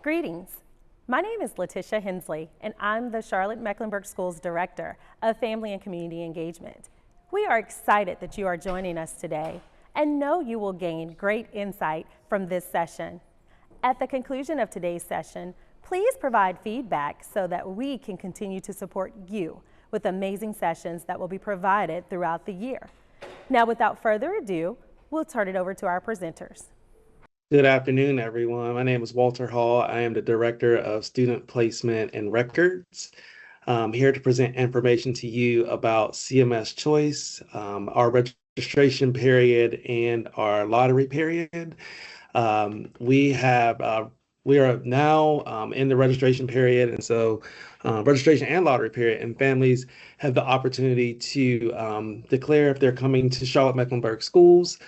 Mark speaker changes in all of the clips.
Speaker 1: Greetings. My name is Letitia Hensley, and I'm the Charlotte-Mecklenburg Schools Director of Family and Community Engagement. We are excited that you are joining us today and know you will gain great insight from this session. At the conclusion of today's session, please provide feedback so that we can continue to support you with amazing sessions that will be provided throughout the year. Now, without further ado, we'll turn it over to our presenters.
Speaker 2: Good afternoon, everyone. My name is Walter Hall. I am the Director of Student Placement and Records. I'm here to present information to you about CMS Choice, our registration period, and our lottery period. We are now in the registration period, and so registration and lottery period, and families have the opportunity to declare if they're coming to Charlotte-Mecklenburg Schools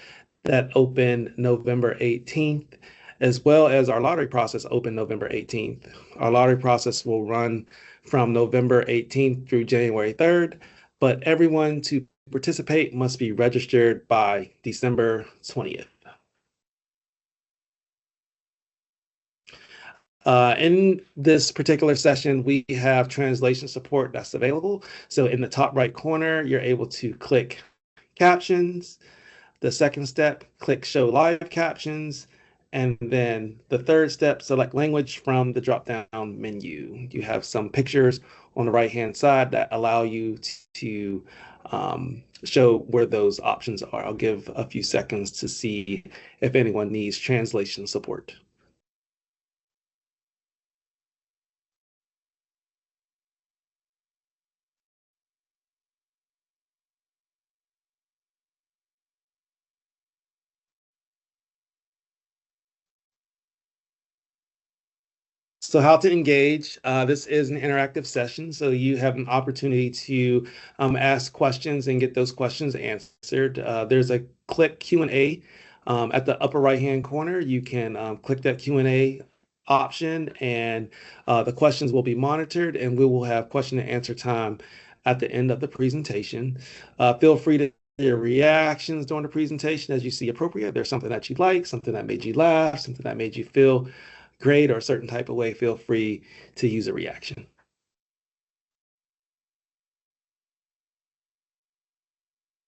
Speaker 2: that open November 18th, as well as our lottery process open November 18th. Our lottery process will run from November 18th through January 3rd, but everyone to participate must be registered by December 20th. In this particular session, we have translation support that's available. So in the top right corner, you're able to click captions. The second step, click show live captions. And then the third step, select language from the drop-down menu. You have some pictures on the right-hand side that allow you to show where those options are. I'll give a few seconds to see if anyone needs translation support. So how to engage, this is an interactive session, so you have an opportunity to ask questions and get those questions answered. There's a click Q&A at the upper right-hand corner. You can click that Q&A option, and the questions will be monitored, and we will have question and answer time at the end of the presentation. Feel free to your reactions during the presentation as you see appropriate. If there's something that you like, something that made you laugh, something that made you feel great or a certain type of way, feel free to use a reaction.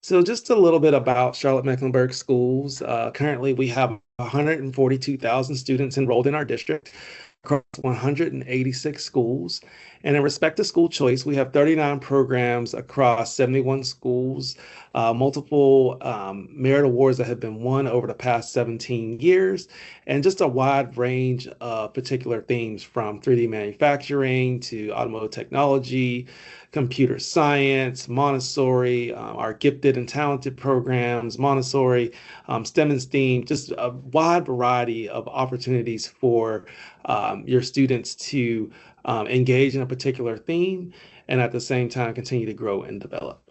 Speaker 2: So just a little bit about Charlotte-Mecklenburg Schools. Currently, we have 142,000 students enrolled in our district across 186 schools. And in respect to school choice, we have 39 programs across 71 schools, multiple merit awards that have been won over the past 17 years, and just a wide range of particular themes from 3D manufacturing to automotive technology, computer science, Montessori, our gifted and talented programs, Montessori, STEM and STEAM, just a wide variety of opportunities for your students to engage in a particular theme and at the same time continue to grow and develop.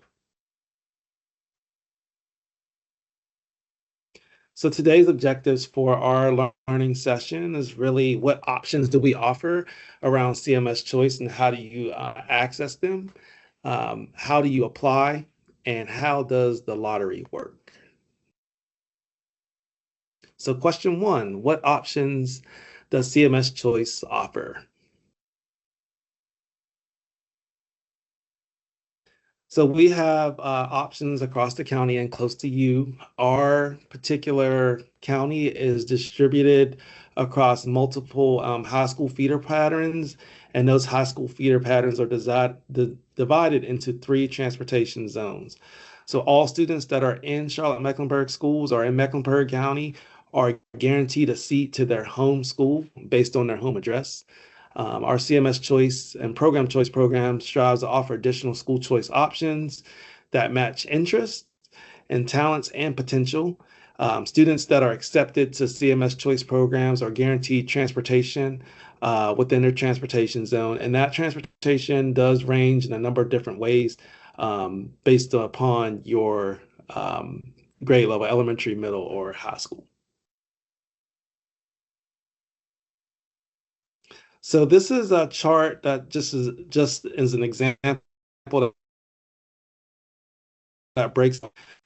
Speaker 2: So today's objectives for our learning session is really what options do we offer around CMS Choice and how do you access them? How do you apply? And how does the lottery work? So question one, what options does CMS Choice offer? So we have options across the county and close to you. Our particular county is distributed across multiple high school feeder patterns, and those high school feeder patterns are divided into 3 transportation zones. So all students that are in Charlotte-Mecklenburg schools or in Mecklenburg County are guaranteed a seat to their home school based on their home address. Our CMS Choice and Program Choice program strives to offer additional school choice options that match interests and talents and potential. Students that are accepted to CMS Choice programs are guaranteed transportation within their transportation zone, and that transportation does range in a number of different ways based upon your grade level, elementary, middle, or high school. So this is a chart that just as an example that breaks.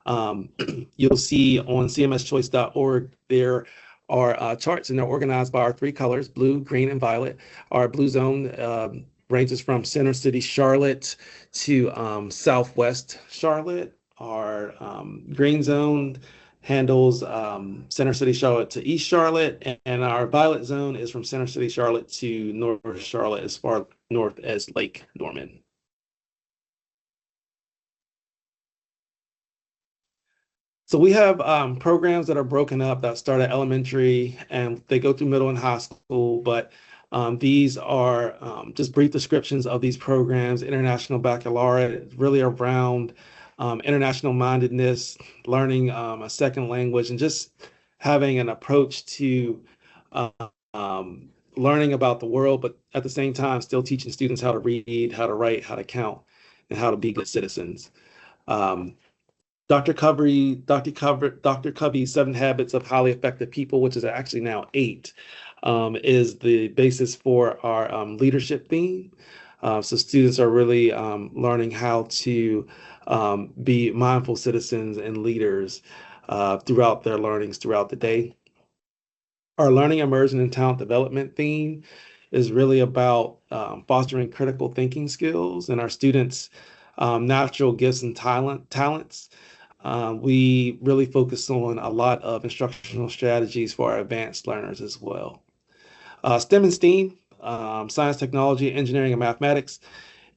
Speaker 2: You'll see on cmschoice.org there our charts, and they're organized by our three colors, blue, green, and violet. Our blue zone ranges from Center City, Charlotte to Southwest Charlotte. Our green zone handles Center City, Charlotte to East Charlotte, and our violet zone is from Center City, Charlotte to North Charlotte, as far north as Lake Norman. So we have programs that are broken up that start at elementary and they go through middle and high school, but these are just brief descriptions of these programs. International Baccalaureate, really around international mindedness, learning a second language, and just having an approach to uh, learning about the world, but at the same time, still teaching students how to read, how to write, how to count, and how to be good citizens. Um, Dr. Covey's Seven Habits of Highly Effective People, which is actually now eight, is the basis for our leadership theme. So students are really learning how to be mindful citizens and leaders throughout their learnings throughout the day. Our learning, immersion, and talent development theme is really about fostering critical thinking skills and our students' natural gifts and talents. We really focus on a lot of instructional strategies for our advanced learners as well. STEM and STEAM, science, technology, engineering, and mathematics.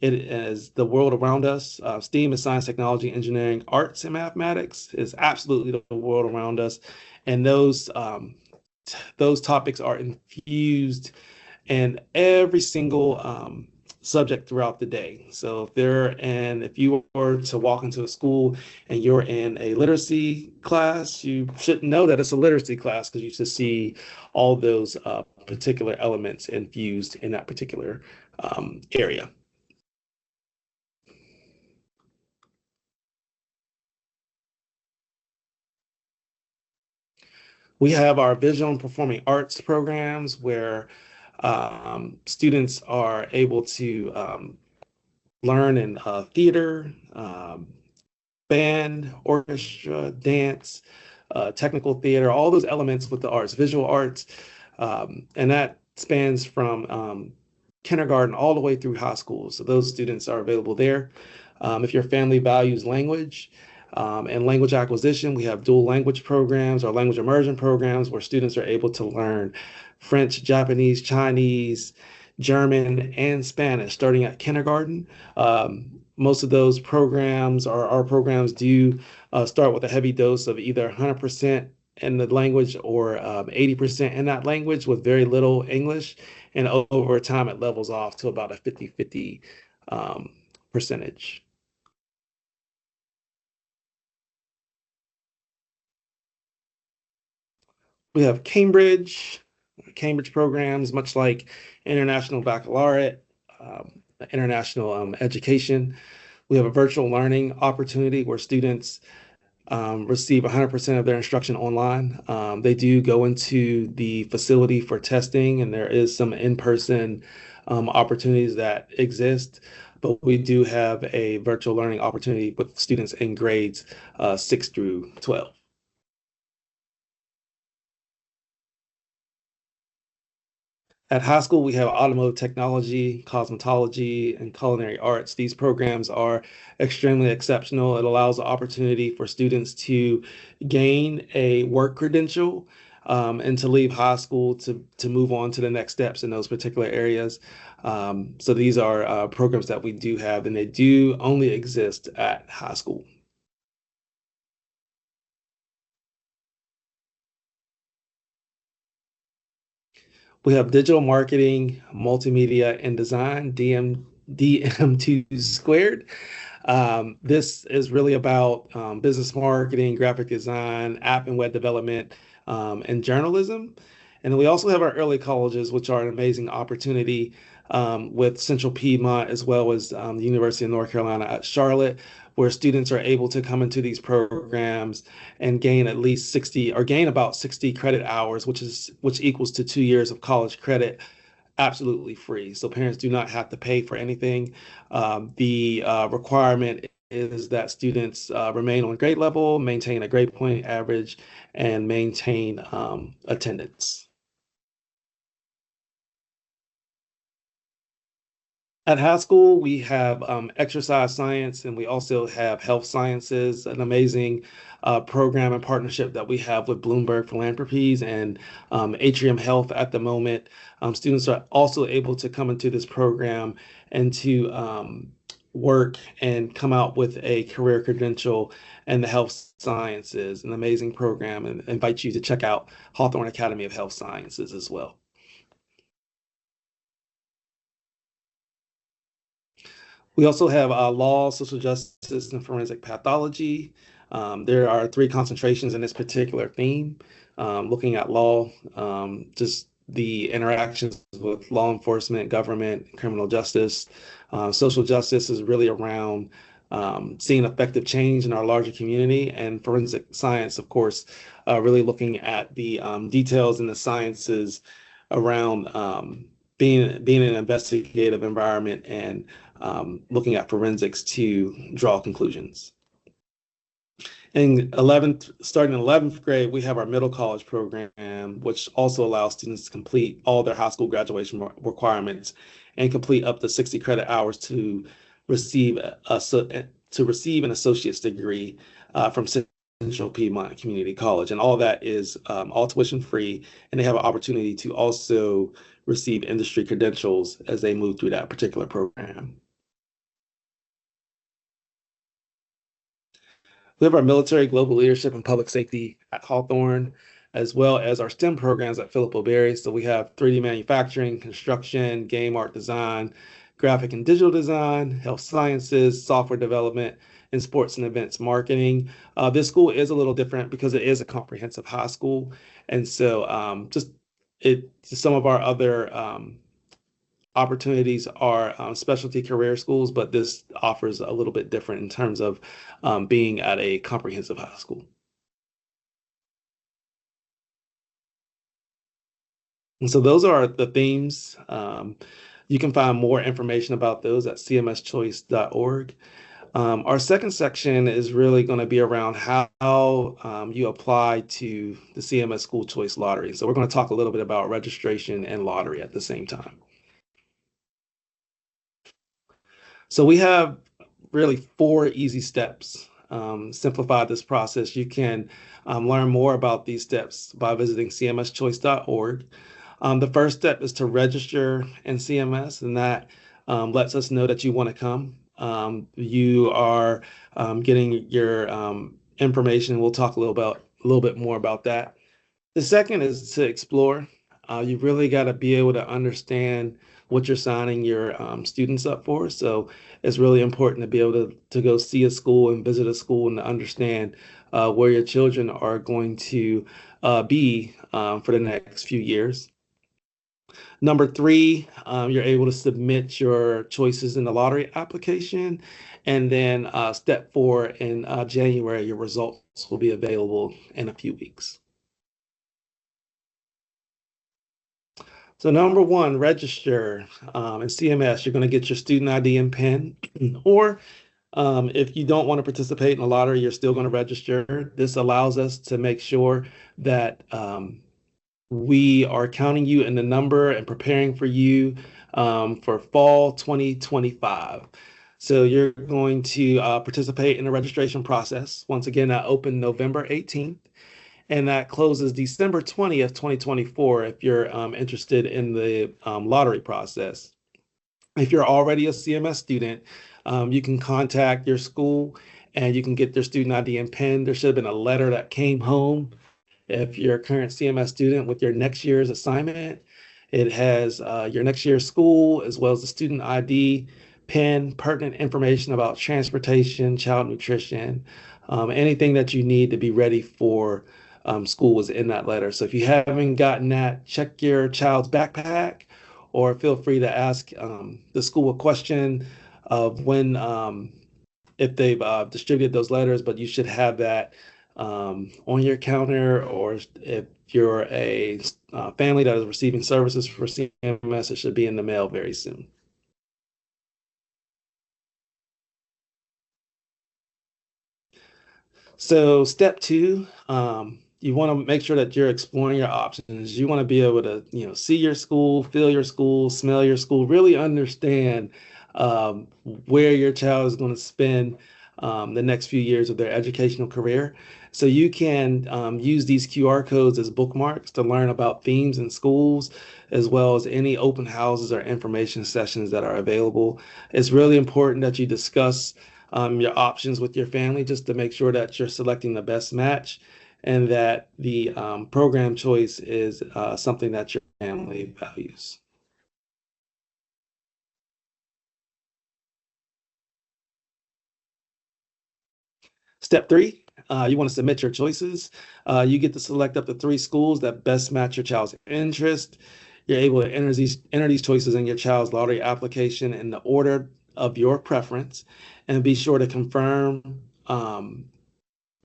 Speaker 2: It is the world around us. STEAM is science, technology, engineering, arts, and mathematics. Is absolutely the world around us, and those topics are infused in every single subject throughout the day. So if you were to walk into a school and you're in a literacy class, you should know that it's a literacy class because you should see all those particular elements infused in that particular area. We have our visual and performing arts programs where students are able to learn in theater, band, orchestra, dance, technical theater, all those elements with the arts, visual arts, and that spans from kindergarten all the way through high school. So those students are available there. If your family values language and language acquisition, we have dual language programs or language immersion programs where students are able to learn French, Japanese, Chinese, German, and Spanish starting at kindergarten. Most of those programs, or our programs, do start with a heavy dose of either 100% in the language or 80% in that language with very little English. And over time, it levels off to about a 50-50 percentage. We have Cambridge programs, much like International Baccalaureate, international education. We have a virtual learning opportunity where students receive 100% of their instruction online. They do go into the facility for testing, and there is some in-person opportunities that exist, but we do have a virtual learning opportunity with students in grades 6 through 12. At high school, we have automotive technology, cosmetology, and culinary arts. These programs are extremely exceptional. It allows the opportunity for students to gain a work credential and to leave high school to move on to the next steps in those particular areas. So these are programs that we do have, and they do only exist at high school. We have digital marketing, multimedia, and design, DM2 squared. This is really about business marketing, graphic design, app and web development, and journalism. And then we also have our early colleges, which are an amazing opportunity with Central Piedmont as well as the University of North Carolina at Charlotte, where students are able to come into these programs and gain at least 60 or gain about 60 credit hours, which equals to 2 years of college credit absolutely free. So parents do not have to pay for anything. The requirement is that students remain on grade level, maintain a grade point average, and maintain attendance. At high school, we have exercise science and we also have health sciences, an amazing program and partnership that we have with Bloomberg Philanthropies and Atrium Health at the moment. Students are also able to come into this program and to work and come out with a career credential in the health sciences, an amazing program, and invite you to check out Hawthorne Academy of Health Sciences as well. We also have law, social justice, and forensic pathology. There are three concentrations in this particular theme, looking at law, just the interactions with law enforcement, government, criminal justice. Social justice is really around seeing effective change in our larger community, and forensic science, of course, really looking at the details in the sciences around being in an investigative environment and looking at forensics to draw conclusions. Starting in 11th grade, we have our middle college program, which also allows students to complete all their high school graduation requirements and complete up to 60 credit hours to receive an associate's degree from Central Piedmont Community College. And all that is all tuition free, and they have an opportunity to also receive industry credentials as they move through that particular program. We have our military, global leadership, and public safety at Hawthorne, as well as our STEM programs at Philip O'Berry. So we have 3D manufacturing, construction, game art design, graphic and digital design, health sciences, software development, and sports and events marketing. This school is a little different because it is a comprehensive high school. And so some of our other opportunities are specialty career schools, but this offers a little bit different in terms of being at a comprehensive high school. And so those are the themes. You can find more information about those at cmschoice.org. Our second section is really going to be around how you apply to the CMS School Choice Lottery. So we're going to talk a little bit about registration and lottery at the same time. So we have really 4 easy steps. Simplify this process. You can learn more about these steps by visiting cmschoice.org. The first step is to register in CMS, and that lets us know that you want to come. You are getting your information. We'll talk a little bit more about that. The second is to explore. You really got to be able to understand what you're signing your students up for. So it's really important to be able to go see a school and visit a school and to understand where your children are going to be for the next few years. Number 3, you're able to submit your choices in the lottery application. And then step 4, in January, your results will be available in a few weeks. So number 1, register in CMS. You're going to get your student ID and PIN, or if you don't want to participate in the lottery, you're still going to register. This allows us to make sure that we are counting you in the number and preparing for you for fall 2025. So you're going to participate in the registration process. Once again, that opened November 18th. And that closes December 20th, 2024, if you're interested in the lottery process. If you're already a CMS student, you can contact your school and you can get their student ID and PIN. There should have been a letter that came home. If you're a current CMS student with your next year's assignment, it has your next year's school as well as the student ID, PIN, pertinent information about transportation, child nutrition, anything that you need to be ready for school was in that letter. So if you haven't gotten that, check your child's backpack, or feel free to ask the school a question of when, if they've distributed those letters, but you should have that on your counter, or if you're a family that is receiving services for CMS, it should be in the mail very soon. So step two, you want to make sure that you're exploring your options. You want to be able to, see your school, feel your school, smell your school, really understand where your child is going to spend the next few years of their educational career. So you can use these QR codes as bookmarks to learn about themes in schools, as well as any open houses or information sessions that are available. It's really important that you discuss your options with your family just to make sure that you're selecting the best match and that the program choice is something that your family values. Step three, you want to submit your choices. You get to select up to three schools that best match your child's interest. You're able to enter these choices in your child's lottery application in the order of your preference, and um, be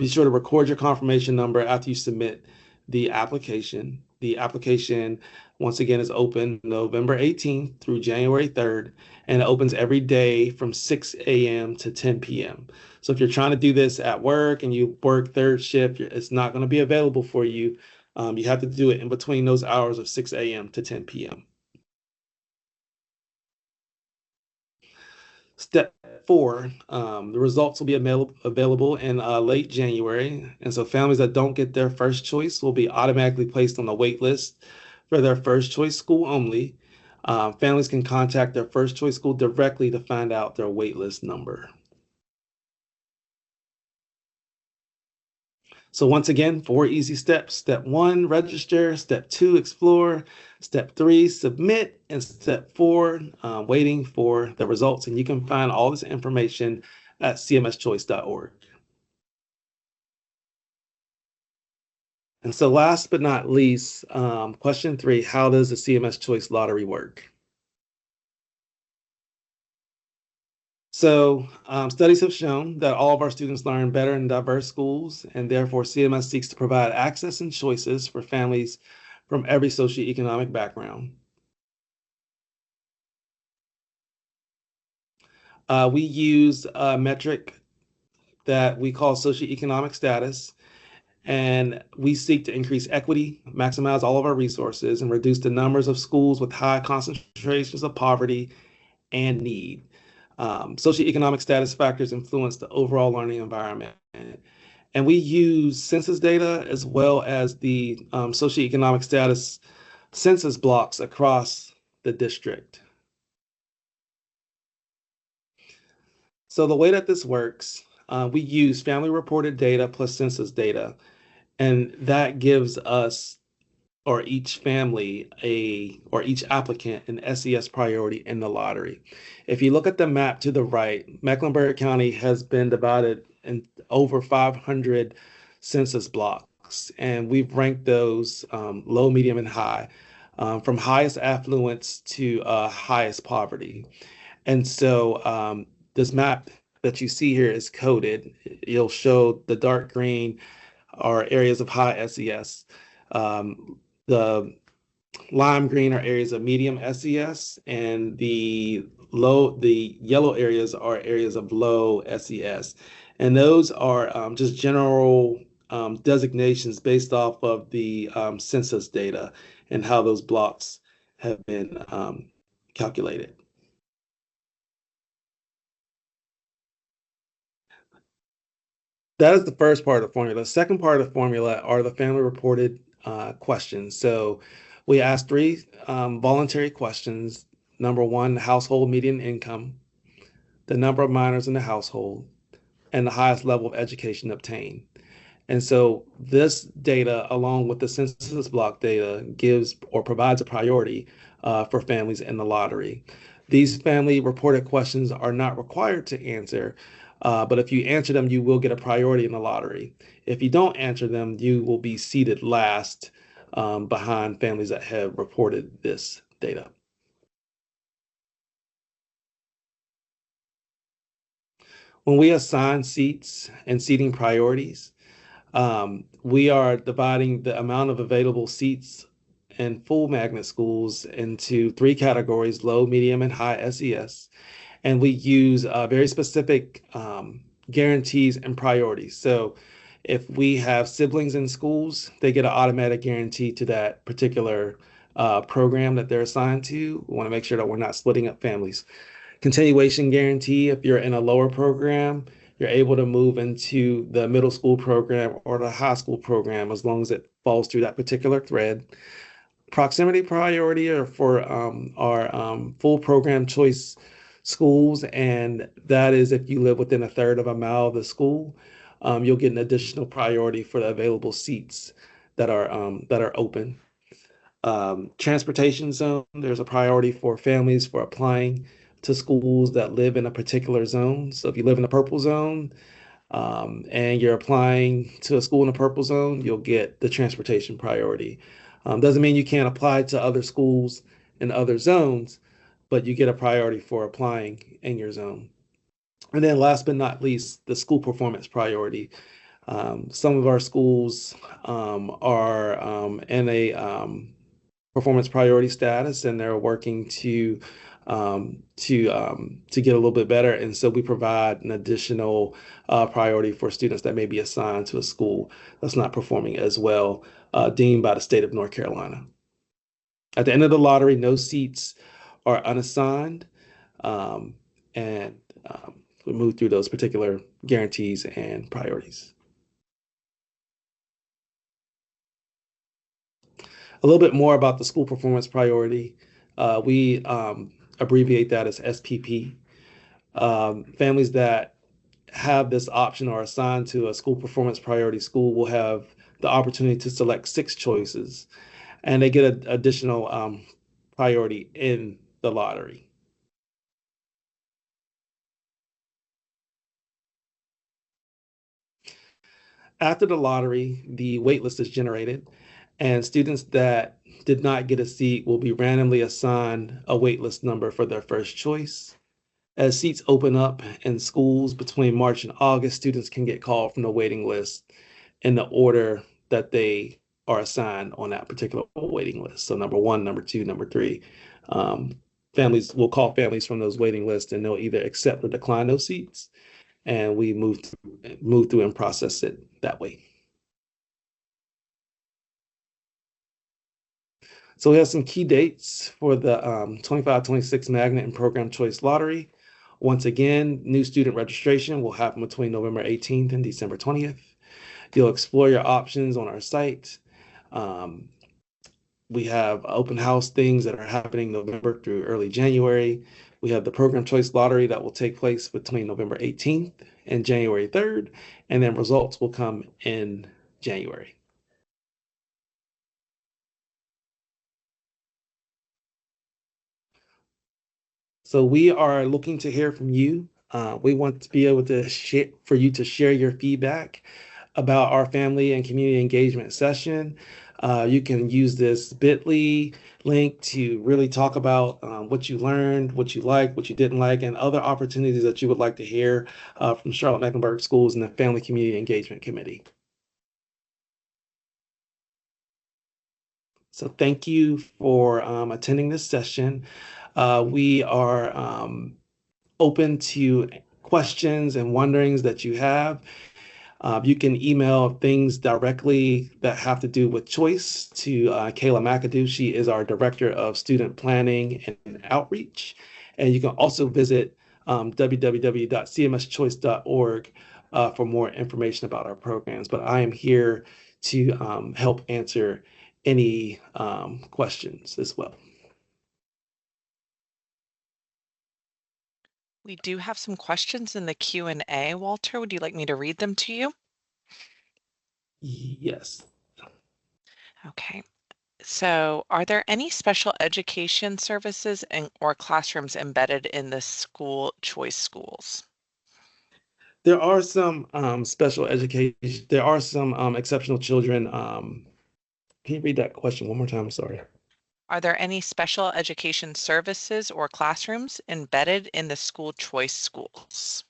Speaker 2: sure to record your confirmation number after you submit the application. The application, once again, is open November 18th through January 3rd, and it opens every day from 6 a.m. to 10 p.m. So if you're trying to do this at work and you work third shift, it's not going to be available for you. You have to do it in between those hours of 6 a.m. to 10 p.m. Step four, the results will be available in late January. And so families that don't get their first choice will be automatically placed on the wait list for their first choice school only. Families can contact their first choice school directly to find out their wait list number. So once again, four easy steps. Step one, register. Step two, explore. Step three, submit. And step four, waiting for the results. And you can find all this information at cmschoice.org. And so last but not least, question three, how does the CMS Choice Lottery work? So studies have shown that all of our students learn better in diverse schools, and therefore CMS seeks to provide access and choices for families from every socioeconomic background. We use a metric that we call socioeconomic status, and we seek to increase equity, maximize all of our resources, and reduce the numbers of schools with high concentrations of poverty and need. Socioeconomic status factors influence the overall learning environment. And we use census data as well as the socioeconomic status census blocks across the district. So the way that this works, we use family reported data plus census data, and that gives us or each family or each applicant an SES priority in the lottery. If you look at the map to the right, Mecklenburg County has been divided in over 500 census blocks, and we've ranked those low, medium, and high, from highest affluence to highest poverty. And so this map that you see here is coded. It'll show the dark green are areas of high SES. The lime green are areas of medium SES, and the yellow areas are areas of low SES. And those are just general designations based off of the census data and how those blocks have been calculated. That is the first part of the formula. The second part of the formula are the family reported questions. So we asked three voluntary questions. Number one, the household median income, the number of minors in the household, and the highest level of education obtained. And so this data, along with the census block data, gives or provides a priority for families in the lottery. These family reported questions are not required to answer, but if you answer them, you will get a priority in the lottery. If you don't answer them, you will be seated last behind families that have reported this data. When we assign seats and seating priorities, we are dividing the amount of available seats in full magnet schools into three categories: low, medium, and high SES. And we use very specific guarantees and priorities. So If we have siblings in schools, they get an automatic guarantee to that particular program that they're assigned to. We want to make sure that we're not splitting up families. Continuation guarantee, if you're in a lower program, you're able to move into the middle school program or the high school program as long as it falls through that particular thread. Proximity priority are for our full program choice schools, and that is if you live within a third of a mile of the school, you'll get an additional priority for the available seats that are open. Transportation zone, there's a priority for families for applying to schools that live in a particular zone. So if you live in the purple zone, and you're applying to a school in a purple zone, you'll get the transportation priority. Doesn't mean you can't apply to other schools in other zones, but you get a priority for applying in your zone. And then last but not least, the school performance priority. Some of our schools are in a performance priority status, and they're working to get a little bit better. And so we provide an additional priority for students that may be assigned to a school that's not performing as well, deemed by the state of North Carolina. At the end of the lottery, no seats are unassigned, and we move through those particular guarantees and priorities. A little bit more about the school performance priority. We abbreviate that as SPP. Families that have this option or assigned to a school performance priority school will have the opportunity to select 6 choices, and they get an additional priority in the lottery. After the lottery, the waitlist is generated, and students that did not get a seat will be randomly assigned a waitlist number for their first choice. As seats open up in schools between March and August, students can get called from the waiting list in the order that they are assigned on that particular waiting list. So number 1, number 2, number 3. Families will call families from those waiting lists, and they'll either accept or decline those seats, and we move through and process it that way. So we have some key dates for the 25-26 Magnet and Program Choice Lottery. Once again, new student registration will happen between November 18th and December 20th. You'll explore your options on our site. We have open house things that are happening November through early January. We have the Program Choice Lottery that will take place between November 18th and January 3rd, and then results will come in January. So we are looking to hear from you. We want to be able to for you to share your feedback about our family and community engagement session. You can use this bit.ly link to really talk about what you learned, what you liked, what you didn't like, and other opportunities that you would like to hear from Charlotte-Mecklenburg Schools and the Family Community Engagement Committee. So thank you for attending this session. We are open to questions and wonderings that you have. You can email things directly that have to do with choice to Kayla McAdoo. She is our Director of Student Planning and Outreach. And you can also visit www.cmschoice.org for more information about our programs. But I am here to help answer any questions as well.
Speaker 3: We do have some questions in the Q&A, Walter. Would you like me to read them to you?
Speaker 2: Yes.
Speaker 3: Okay. So, are there any special education services or classrooms embedded in the school choice schools?
Speaker 2: There are some special education, there are some exceptional children. Can you read that question one more time? I'm sorry.
Speaker 3: Are there any special education services or classrooms embedded in the school choice schools?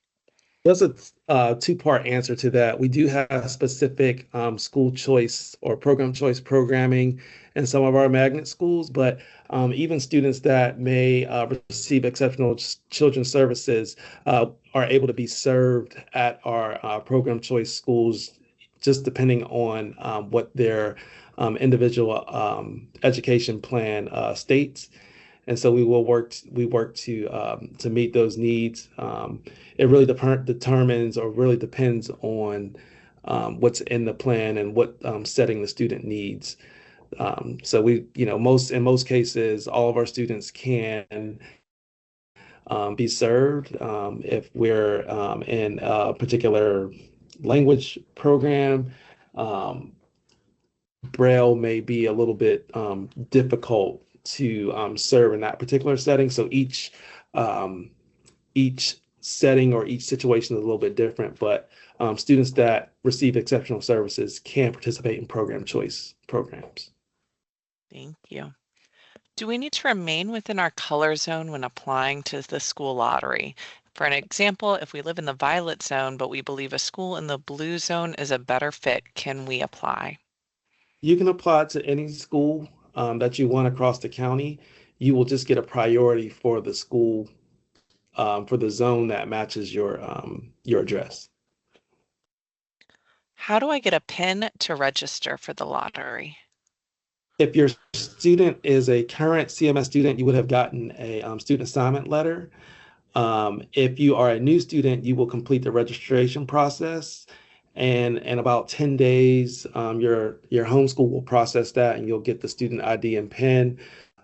Speaker 2: There's a two-part answer to that. We do have specific school choice or program choice programming in some of our magnet schools, but even students that may receive exceptional children's services are able to be served at our program choice schools just depending on what their individual education plan states. And so we work to meet those needs. It really determines or really depends on what's in the plan and what setting the student needs. So in most cases, all of our students can be served. If we're in a particular language program, um, Braille may be a little bit difficult to serve in that particular setting. So each setting or each situation is a little bit different, but students that receive exceptional services can participate in program choice programs.
Speaker 3: Thank you. Do we need to remain within our color zone when applying to the school lottery? For an example, if we live in the violet zone, but we believe a school in the blue zone is a better fit, can we apply?
Speaker 2: You can apply to any school that you want across the county. You will just get a priority for the school for the zone that matches your address.
Speaker 3: How do I get a PIN to register for the lottery?
Speaker 2: If your student is a current CMS student, you would have gotten a student assignment letter. If you are a new student, you will complete the registration process, and in about 10 days, your homeschool will process that, and you'll get the student ID and PIN.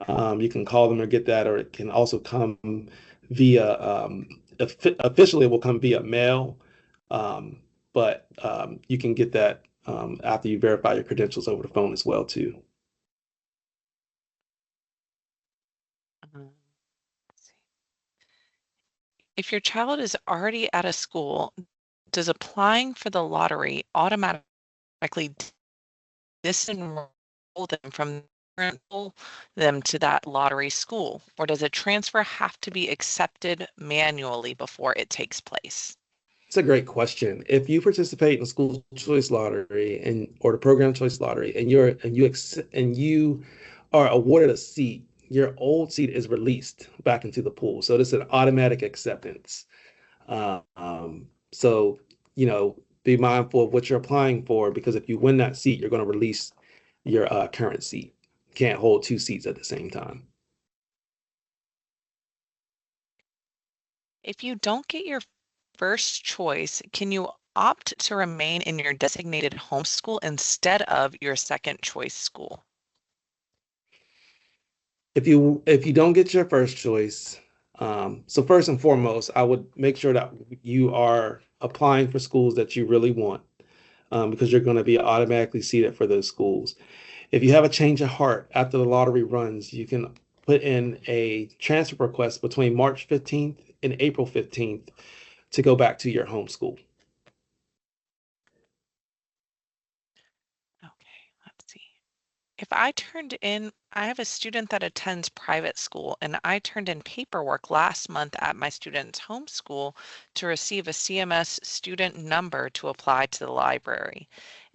Speaker 2: You can call them or get that, or it can also come via officially it will come via mail, but you can get that after you verify your credentials over the phone as well too.
Speaker 3: let's see. If your child is already at a school, does applying for the lottery automatically disenroll them from enroll them to that lottery school, or does a transfer have to be accepted manually before it takes place?
Speaker 2: It's a great question. If you participate in school choice lottery or the program choice lottery and you are awarded a seat, your old seat is released back into the pool. So this is an automatic acceptance. So be mindful of what you're applying for, because if you win that seat, you're going to release your current seat. You can't hold two seats at the same time.
Speaker 3: If you don't get your first choice, can you opt to remain in your designated homeschool instead of your second choice school?
Speaker 2: If you don't get your first choice, so first and foremost, I would make sure that you are applying for schools that you really want, because you're going to be automatically seated for those schools. If you have a change of heart after the lottery runs, you can put in a transfer request between March 15th and April 15th to go back to your home school.
Speaker 3: Okay, let's see. If I have a student that attends private school, and I turned in paperwork last month at my student's homeschool to receive a CMS student number to apply to the library.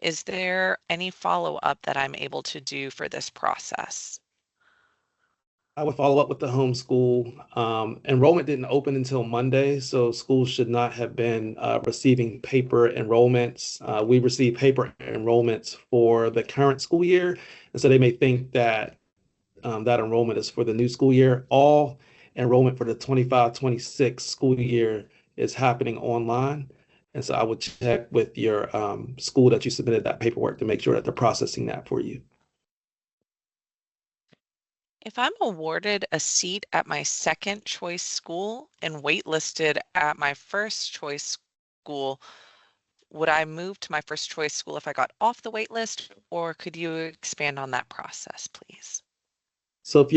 Speaker 3: Is there any follow-up that I'm able to do for this process?
Speaker 2: I would follow up with the homeschool. Enrollment didn't open until Monday, so schools should not have been receiving paper enrollments. We receive paper enrollments for the current school year, and so they may think that that enrollment is for the new school year. All enrollment for the 25-26 school year is happening online. And so I would check with your school that you submitted that paperwork to make sure that they're processing that for you.
Speaker 3: If I'm awarded a seat at my second choice school and waitlisted at my first choice school, would I move to my first choice school if I got off the wait list, or could you expand on that process, please?
Speaker 2: So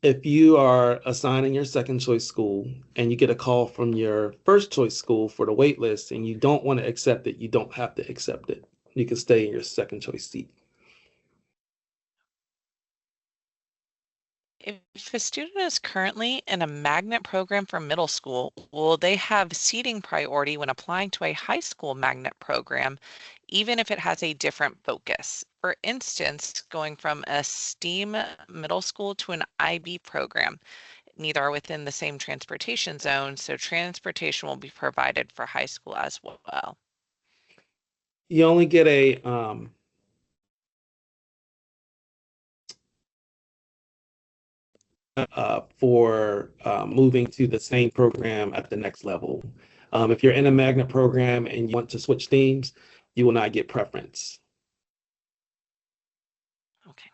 Speaker 2: if you are assigning your second choice school and you get a call from your first choice school for the wait list and you don't want to accept it, you don't have to accept it. You can stay in your second choice seat.
Speaker 3: If a student is currently in a magnet program for middle school, will they have seating priority when applying to a high school magnet program, even if it has a different focus? For instance, going from a STEAM middle school to an IB program. Neither are within the same transportation zone, so transportation will be provided for high school as well.
Speaker 2: You only get a for moving to the same program at the next level. If you're in a magnet program and you want to switch themes, you will not get preference.
Speaker 3: Okay.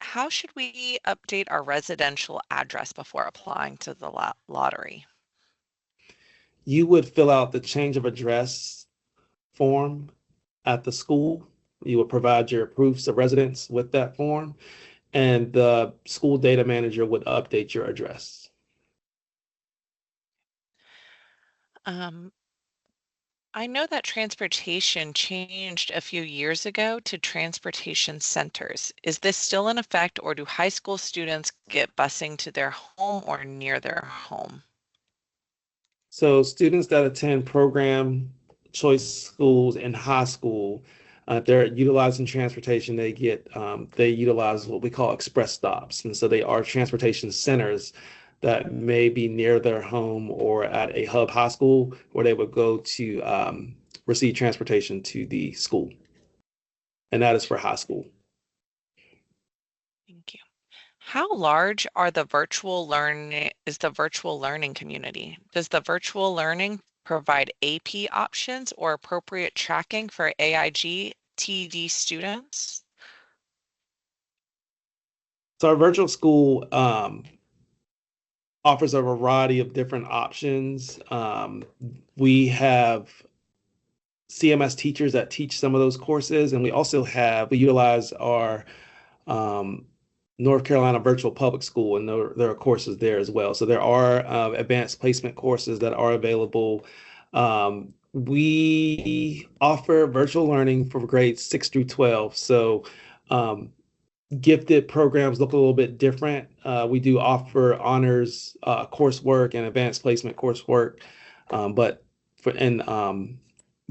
Speaker 3: How should we update our residential address before applying to the lottery?
Speaker 2: You would fill out the change of address form at the school. You would provide your proofs of residence with that form, and the school data manager would update your address.
Speaker 3: Um, I know that transportation changed a few years ago to transportation centers. Is this still in effect, or do high school students get busing to their home or near their home?
Speaker 2: So students that attend program choice schools in high school, if they're utilizing transportation, they utilize what we call express stops, and so they are transportation centers that may be near their home or at a hub high school where they would go to receive transportation to the school, and that is for high school.
Speaker 3: Thank you. How large are the virtual learning is the virtual learning community? Does the virtual learning provide AP options or appropriate tracking for AIG TD students?
Speaker 2: So our virtual school offers a variety of different options. We have CMS teachers that teach some of those courses, and we utilize our um, North Carolina Virtual Public School, and there are courses there as well. So there are advanced placement courses that are available. We offer virtual learning for grades 6 through 12. So um, gifted programs look a little bit different. We do offer honors coursework and advanced placement coursework, but for and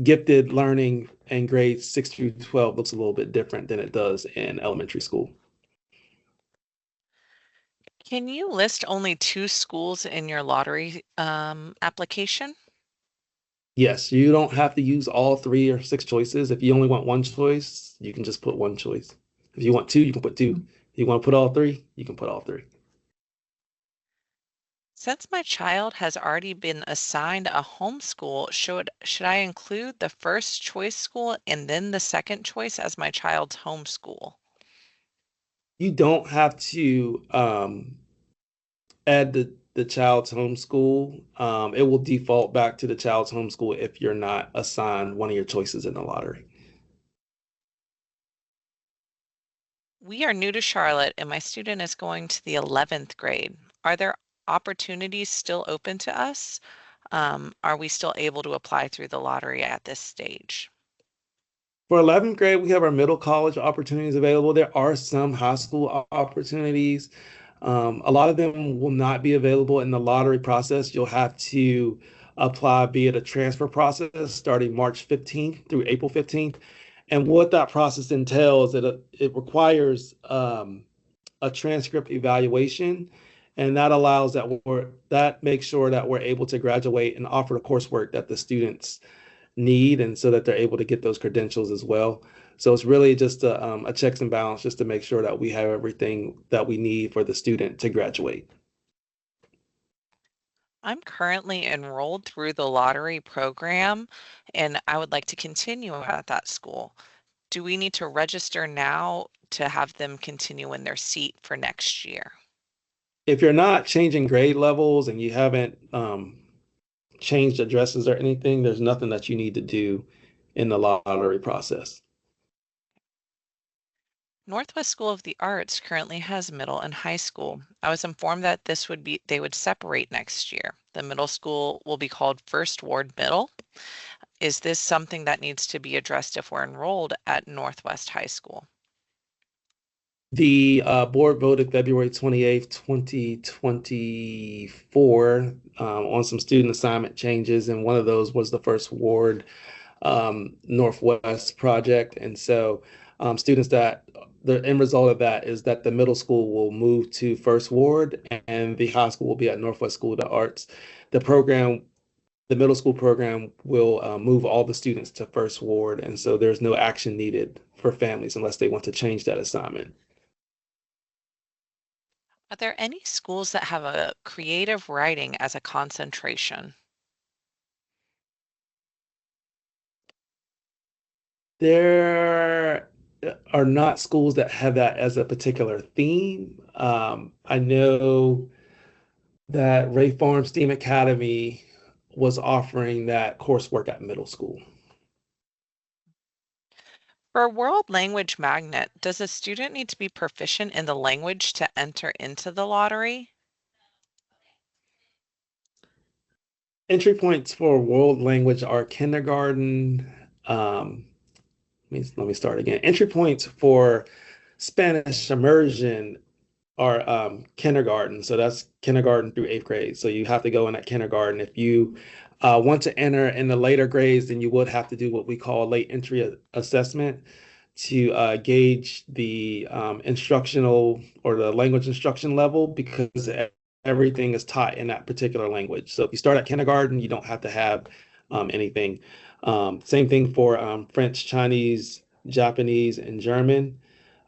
Speaker 2: gifted learning in grades 6 through 12 looks a little bit different than it does in elementary school.
Speaker 3: Can you list only 2 schools in your lottery application?
Speaker 2: Yes, you don't have to use all 3 or 6 choices. If you only want one choice, you can just put one choice. If you want two, you can put two. If you want to put all three, you can put all three.
Speaker 3: Since my child has already been assigned a homeschool, should I include the first choice school and then the second choice as my child's homeschool?
Speaker 2: You don't have to add the child's homeschool. It will default back to the child's homeschool if you're not assigned one of your choices in the lottery.
Speaker 3: We are new to Charlotte and my student is going to the 11th grade. Are there opportunities still open to us? Are we still able to apply through the lottery at this stage?
Speaker 2: For 11th grade, we have our middle college opportunities available. There are some high school opportunities. A lot of them will not be available in the lottery process. You'll have to apply via the transfer process starting March 15th through April 15th. And what that process entails, it requires a transcript evaluation, and that allows that makes sure that we're able to graduate and offer the coursework that the students need, and so that they're able to get those credentials as well. So it's really just a checks and balance just to make sure that we have everything that we need for the student to graduate.
Speaker 3: I'm currently enrolled through the lottery program and I would like to continue at that school. Do we need to register now to have them continue in their seat for next year?
Speaker 2: If you're not changing grade levels and you haven't changed addresses or anything, there's nothing that you need to do in the lottery process.
Speaker 3: Northwest School of the Arts currently has middle and high school. I was informed that they would separate next year. The middle school will be called First Ward Middle. Is this something that needs to be addressed if we're enrolled at Northwest High School?
Speaker 2: The board voted February 28th, 2024 on some student assignment changes, and one of those was the First Ward Northwest project. And so students the end result of that is that the middle school will move to First Ward and the high school will be at Northwest School of the Arts. The program the middle school program will move all the students to first ward, and so there's no action needed for families unless they want to change that assignment.
Speaker 3: Are there any schools that have a creative writing as a concentration?
Speaker 2: There are not schools that have that as a particular theme. I know that Ray Farm STEAM Academy was offering that coursework at middle school.
Speaker 3: For a world language magnet, does a student need to be proficient in the language to enter into the lottery?
Speaker 2: Entry points for world language are kindergarten. Let me start again. Entry points for Spanish immersion are kindergarten. So that's kindergarten through eighth grade. So you have to go in at kindergarten. If you want to enter in the later grades, then you would have to do what we call late entry assessment to gauge the instructional or the language instruction level, because everything is taught in that particular language. So if you start at kindergarten, you don't have to have anything. Same thing for French, Chinese, Japanese, and German.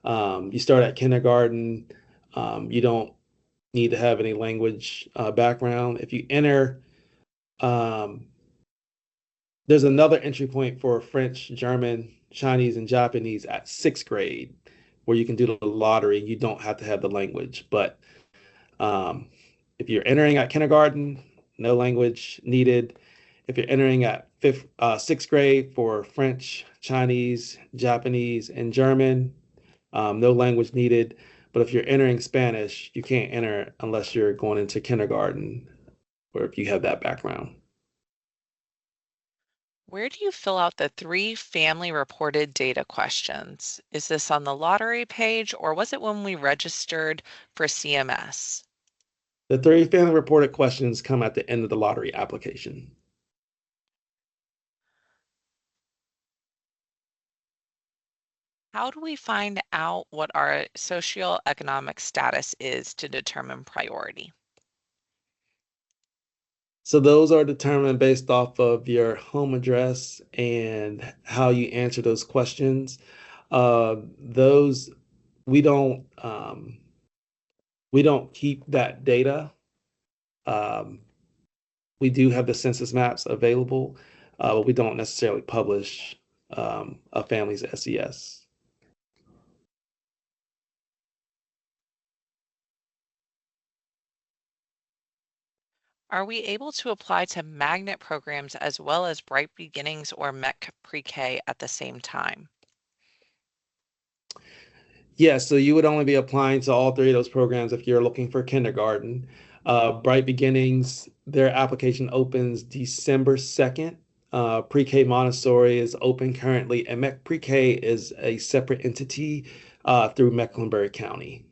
Speaker 2: You start at kindergarten. You don't need to have any language background. If you enter, um, there's another entry point for French, German, Chinese, and Japanese at sixth grade, where you can do the lottery. You don't have to have the language. But um, if you're entering at kindergarten, no language needed. If you're entering at sixth grade for French, Chinese, Japanese, and German, no language needed. But if you're entering Spanish, you can't enter unless you're going into kindergarten or if you have that background.
Speaker 3: Where do you fill out the 3 family reported data questions? Is this on the lottery page or was it when we registered for CMS?
Speaker 2: The 3 family reported questions come at the end of the lottery application.
Speaker 3: How do we find out what our socioeconomic status is to determine priority?
Speaker 2: So those are determined based off of your home address and how you answer those questions. Those we don't keep that data. Um, we do have the census maps available, but we don't necessarily publish a family's SES.
Speaker 3: Are we able to apply to magnet programs as well as Bright Beginnings or MEC Pre-K at the same time?
Speaker 2: Yeah, so you would only be applying to all 3 of those programs if you're looking for kindergarten. Bright Beginnings, their application opens December 2nd. Pre-K Montessori is open currently, and MEC Pre-K is a separate entity through Mecklenburg County.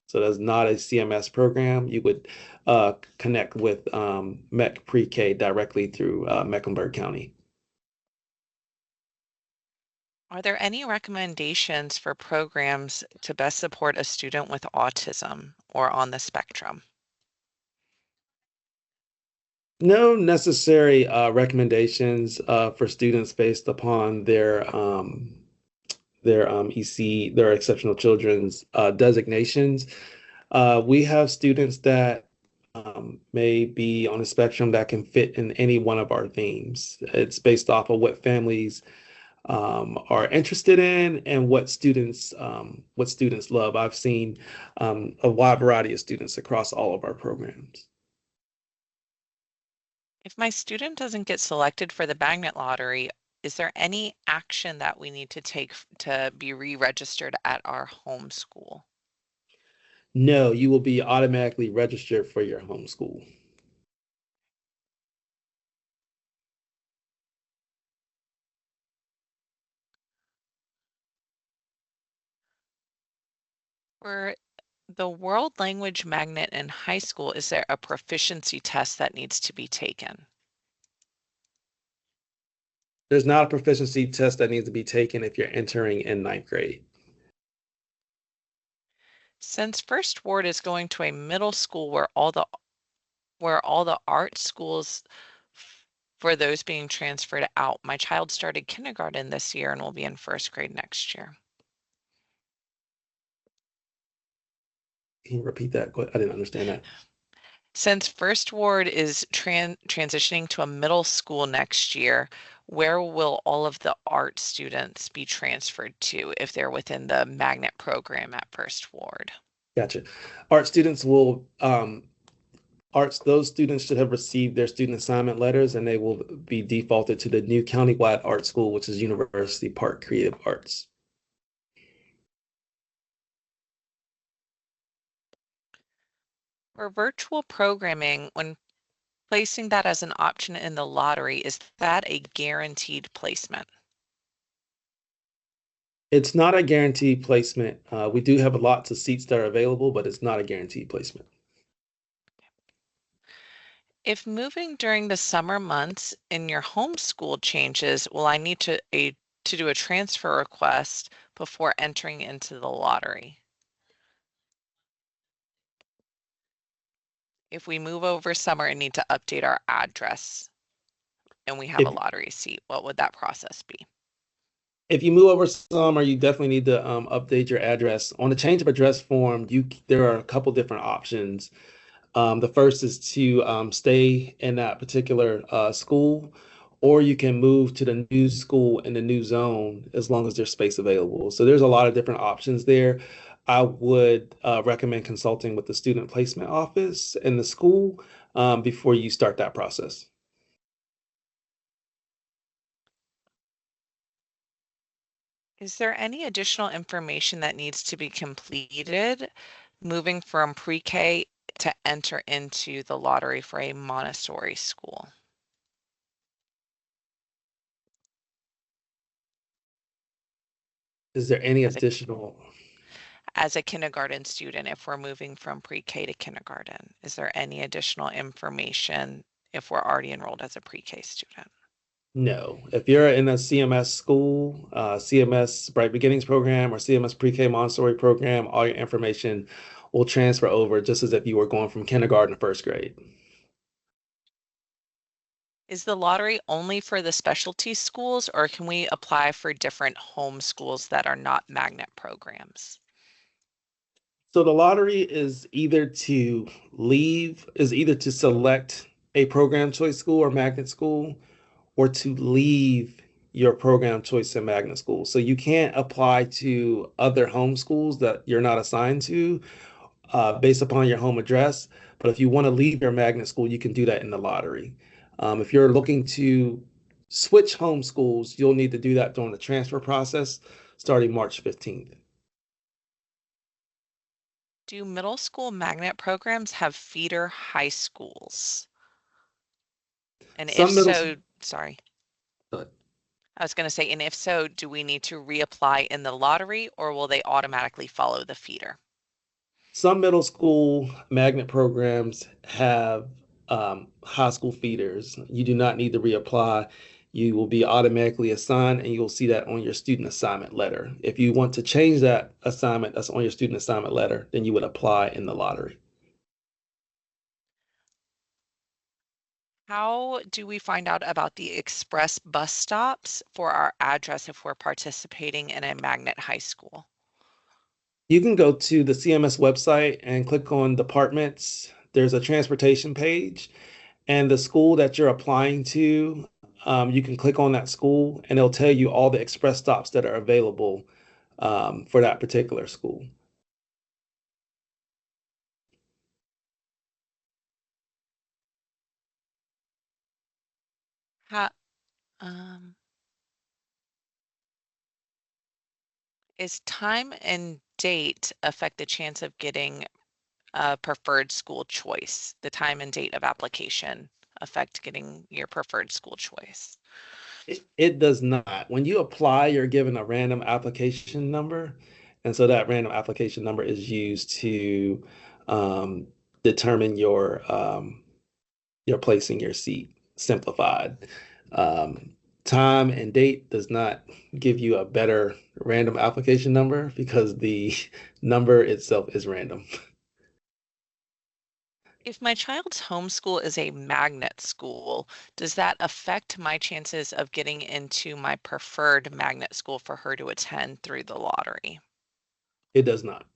Speaker 2: So that's not a CMS program. You would connect with MEC Pre-K directly through Mecklenburg County.
Speaker 3: Are there any recommendations for programs to best support a student with autism or on the spectrum?
Speaker 2: No necessary recommendations for students based upon their EC, their exceptional children's designations. We have students that may be on a spectrum that can fit in any one of our themes. It's based off of what families are interested in and what students love. I've seen a wide variety of students across all of our programs.
Speaker 3: If my student doesn't get selected for the magnet lottery, is there any action that we need to take to be re-registered at our home school?
Speaker 2: No, you will be automatically registered for your homeschool.
Speaker 3: For the world language magnet in high school, is there a proficiency test that needs to be taken?
Speaker 2: There's not a proficiency test that needs to be taken if you're entering in ninth grade.
Speaker 3: Since First Ward is going to a middle school where all the art schools for those being transferred out. My child started kindergarten this year and will be in first grade next year.
Speaker 2: Can you repeat that? I didn't understand that.
Speaker 3: Since First Ward is transitioning to a middle school next year, where will all of the art students be transferred to if they're within the magnet program at First Ward?
Speaker 2: Gotcha. Art students will, those students should have received their student assignment letters and they will be defaulted to the new countywide art school, which is University Park Creative Arts.
Speaker 3: For virtual programming, when placing that as an option in the lottery, is that a guaranteed placement?
Speaker 2: It's not a guaranteed placement. We do have lots of seats that are available, but it's not a guaranteed placement.
Speaker 3: If moving during the summer months in your homeschool changes, will I need to do a transfer request before entering into the lottery? If we move over summer and need to update our address and we have a lottery seat, what would that process be?
Speaker 2: If you move over summer, you definitely need to update your address. On the change of address form, there are a couple different options. The first is to stay in that particular school, or you can move to the new school in the new zone as long as there's space available. So there's a lot of different options there. I would recommend consulting with the student placement office in the school before you start that process.
Speaker 3: Is there any additional information that needs to be completed moving from pre-K to enter into the lottery for a Montessori school?
Speaker 2: Is there any additional?
Speaker 3: As a kindergarten student, if we're moving from pre-K to kindergarten, is there any additional information if we're already enrolled as a pre-K student?
Speaker 2: No. If you're in a CMS school, CMS Bright Beginnings program or CMS Pre-K Montessori program, all your information will transfer over just as if you were going from kindergarten to first grade.
Speaker 3: Is the lottery only for the specialty schools, or can we apply for different home schools that are not magnet programs?
Speaker 2: So the lottery is either to select a program choice school or magnet school, or to leave your program choice and magnet school. So you can't apply to other home schools that you're not assigned to based upon your home address. But if you want to leave your magnet school, you can do that in the lottery. If you're looking to switch home schools, you'll need to do that during the transfer process starting March 15th.
Speaker 3: Do middle school magnet programs have feeder high schools? And if so, sorry. I was going to say, and if so, do we need to reapply in the lottery or will they automatically follow the feeder?
Speaker 2: Some middle school magnet programs have high school feeders. You do not need to reapply. You will be automatically assigned and you'll see that on your student assignment letter. If you want to change that assignment that's on your student assignment letter, then you would apply in the lottery.
Speaker 3: How do we find out about the express bus stops for our address if we're participating in a magnet high school?
Speaker 2: You can go to the CMS website and click on departments. There's a transportation page, and the school that you're applying to, you can click on that school and it'll tell you all the express stops that are available for that particular school.
Speaker 3: How, is time and date affect the chance of getting a preferred school choice? The time and date of application affect getting your preferred school choice?
Speaker 2: It does not. When you apply, you're given a random application number. And so that random application number is used to determine your placing your seat, simplified. Time and date does not give you a better random application number because the number itself is random.
Speaker 3: If my child's homeschool is a magnet school, does that affect my chances of getting into my preferred magnet school for her to attend through the lottery?
Speaker 2: It does not.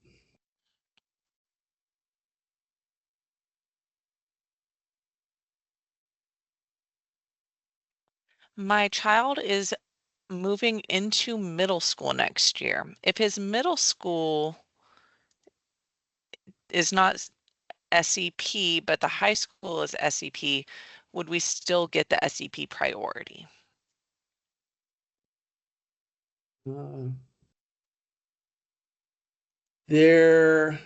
Speaker 3: My child is moving into middle school next year. If his middle school is not SEP, but the high school is SEP, would we still get the SEP priority?
Speaker 2: Uh, there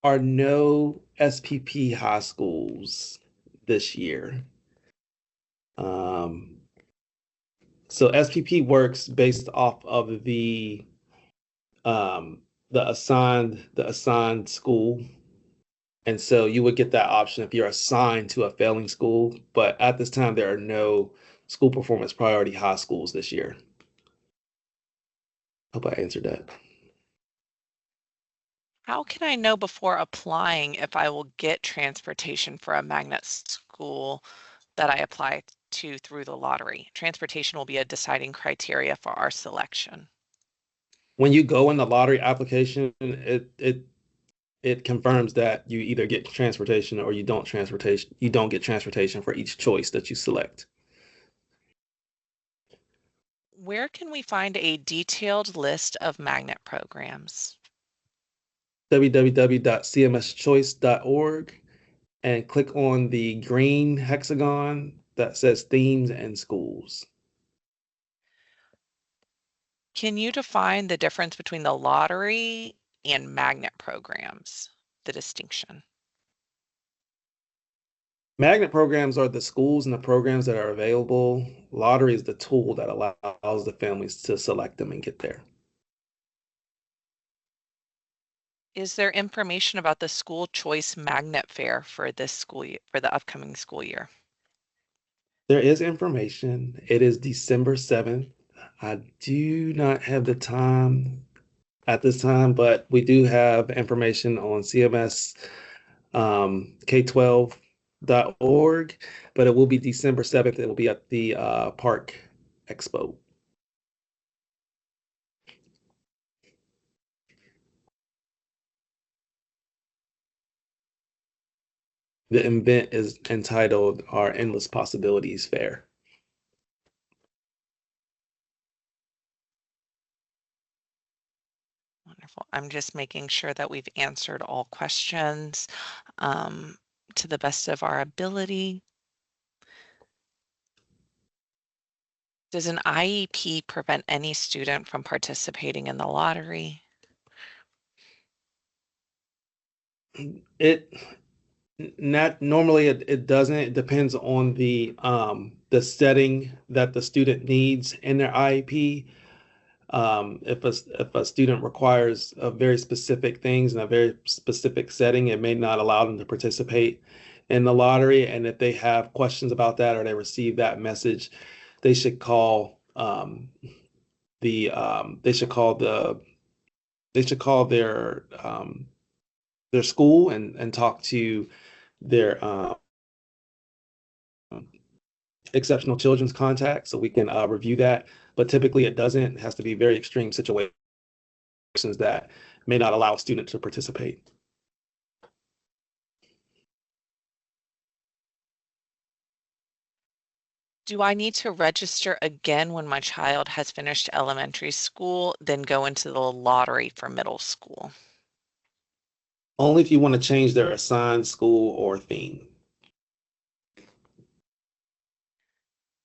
Speaker 2: are no SPP high schools this year. Um, so SPP works based off of um, the assigned school. And so you would get that option if you're assigned to a failing school. But at this time, there are no school performance priority high schools this year. Hope I answered that.
Speaker 3: How can I know before applying if I will get transportation for a magnet school that I apply to through the lottery? Transportation will be a deciding criteria for our selection.
Speaker 2: When you go in the lottery application, it confirms that you either get transportation or you don't transportation. You don't get transportation for each choice that you select.
Speaker 3: Where can we find a detailed list of magnet programs?
Speaker 2: www.cmschoice.org and click on the green hexagon that says themes and schools.
Speaker 3: Can you define the difference between the lottery and magnet programs, the distinction?
Speaker 2: Magnet programs are the schools and the programs that are available. Lottery is the tool that allows the families to select them and get there.
Speaker 3: Is there information about the school choice magnet fair for this school year, for the upcoming school year?
Speaker 2: There is information. It is December 7th. I do not have the time at this time, but we do have information on CMS K12.org, but it will be December 7th. It will be at the Park Expo. The event is entitled Our Endless Possibilities Fair.
Speaker 3: Wonderful. I'm just making sure that we've answered all questions to the best of our ability. Does an IEP prevent any student from participating in the lottery?
Speaker 2: It not normally it doesn't. It depends on the setting that the student needs in their IEP. If a student requires a very specific things in a very specific setting, it may not allow them to participate in the lottery. And if they have questions about that or they receive that message, they should call they should call their school and talk to their exceptional children's contact so we can review that. But typically it doesn't. It has to be very extreme situations that may not allow a student to participate.
Speaker 3: Do I need to register again when my child has finished elementary school, then go into the lottery for middle school?
Speaker 2: Only if you want to change their assigned school or theme.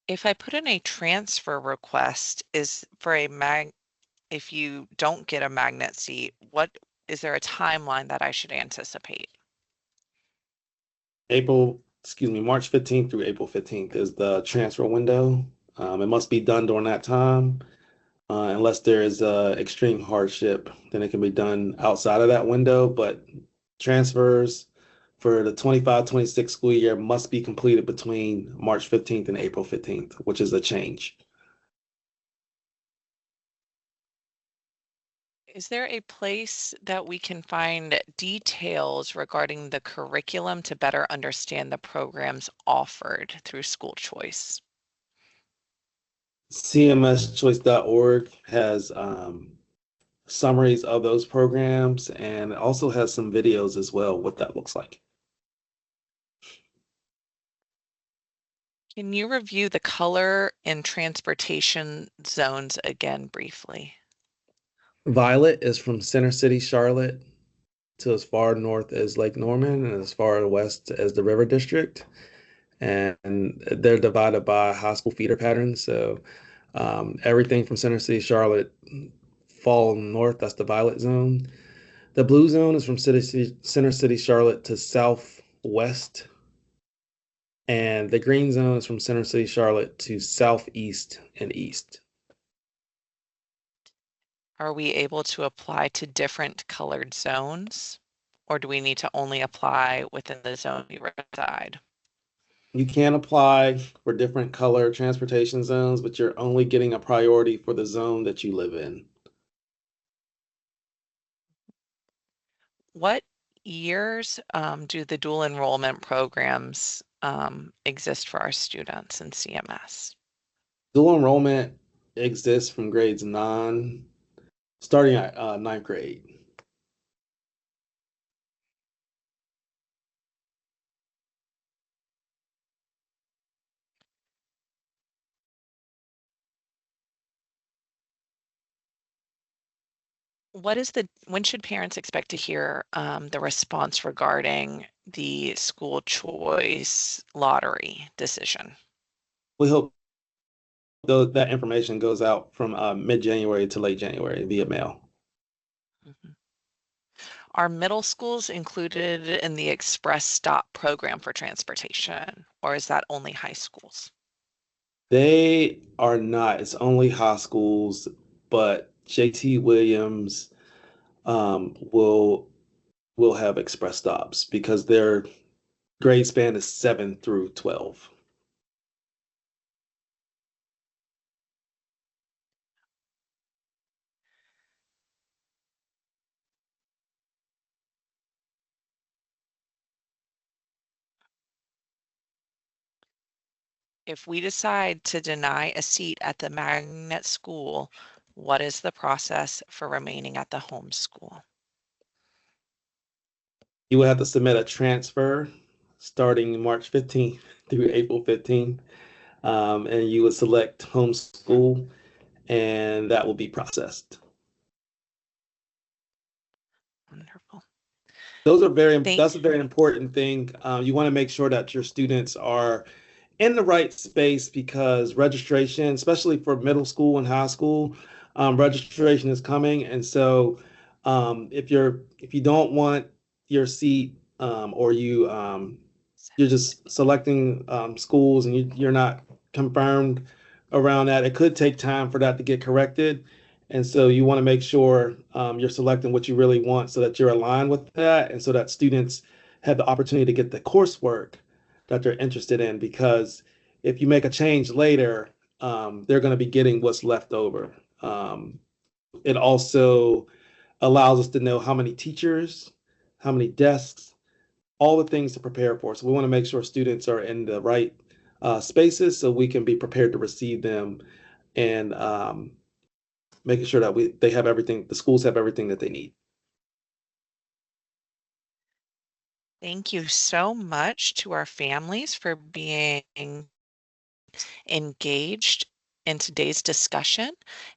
Speaker 3: If I put in a transfer request, is for if you don't get a magnet seat, what is there a timeline that I should anticipate?
Speaker 2: March 15th through April 15th is the transfer window. It must be done during that time. Unless there is extreme hardship, then it can be done outside of that window. But transfers for the 25-26 school year must be completed between March 15th and April 15th, which is a change.
Speaker 3: Is there a place that we can find details regarding the curriculum to better understand the programs offered through school choice?
Speaker 2: CMSchoice.org has summaries of those programs and it also has some videos as well, what that looks like.
Speaker 3: Can you review the color and transportation zones again briefly?
Speaker 2: Violet is from Center City, Charlotte, to as far north as Lake Norman and as far west as the River District. And they're divided by high school feeder patterns. So everything from Center City, Charlotte, fall north, that's the violet zone. The blue zone is from Center City, Charlotte to southwest. And the green zone is from Center City, Charlotte to southeast and east.
Speaker 3: Are we able to apply to different colored zones, or do we need to only apply within the zone we reside?
Speaker 2: You can apply for different color transportation zones, but you're only getting a priority for the zone that you live in.
Speaker 3: What years do the dual enrollment programs exist for our students in CMS?
Speaker 2: Dual enrollment exists from grades 9, starting at ninth grade.
Speaker 3: When should parents expect to hear the response regarding the school choice lottery decision?
Speaker 2: We hope that information goes out from mid-January to late January via mail.
Speaker 3: Mhm. Are middle schools included in the Express Stop program for transportation, or is that only high schools?
Speaker 2: They are not. It's only high schools, but JT Williams will have express stops because their grade span is 7 through 12.
Speaker 3: If we decide to deny a seat at the magnet school, what is the process for remaining at the home school?
Speaker 2: You will have to submit a transfer starting March 15th through April 15th, and you would select homeschool, and that will be processed.
Speaker 3: Wonderful. Thank
Speaker 2: That's a very important thing. You want to make sure that your students are in the right space because registration, especially for middle school and high school, registration is coming. And so if you don't want your seat or you're just selecting schools and you're not confirmed around that, it could take time for that to get corrected. And so you want to make sure you're selecting what you really want so that you're aligned with that and so that students have the opportunity to get the coursework that they're interested in. Because if you make a change later, they're going to be getting what's left over. It also allows us to know how many teachers, how many desks, all the things to prepare for. So we want to make sure students are in the right spaces so we can be prepared to receive them and making sure that they have everything, the schools have everything that they need.
Speaker 3: Thank you so much to our families for being engaged in today's discussion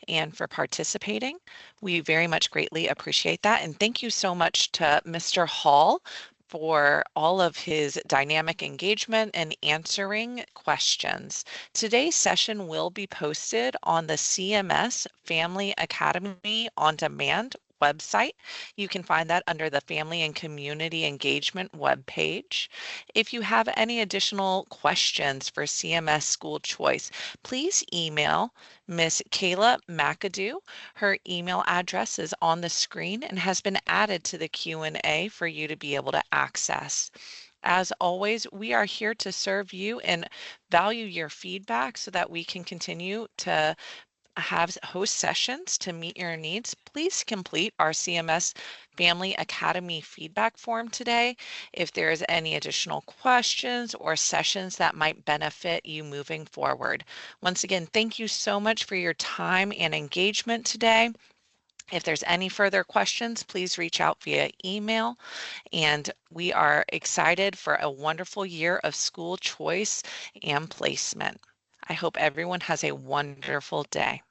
Speaker 3: and for participating. We very much greatly appreciate that. And thank you so much to Mr. Hall for all of his dynamic engagement and answering questions. Today's session will be posted on the CMS Family Academy On Demand website. You can find that under the Family and Community Engagement webpage. If you have any additional questions for CMS School Choice, please email Miss Kayla McAdoo. Her email address is on the screen and has been added to the Q&A for you to be able to access. As always, we are here to serve you and value your feedback so that we can continue to host sessions to meet your needs, please complete our CMS Family Academy feedback form today. If there is any additional questions or sessions that might benefit you moving forward. Once again, thank you so much for your time and engagement today. If there's any further questions, please reach out via email. And we are excited for a wonderful year of school choice and placement. I hope everyone has a wonderful day.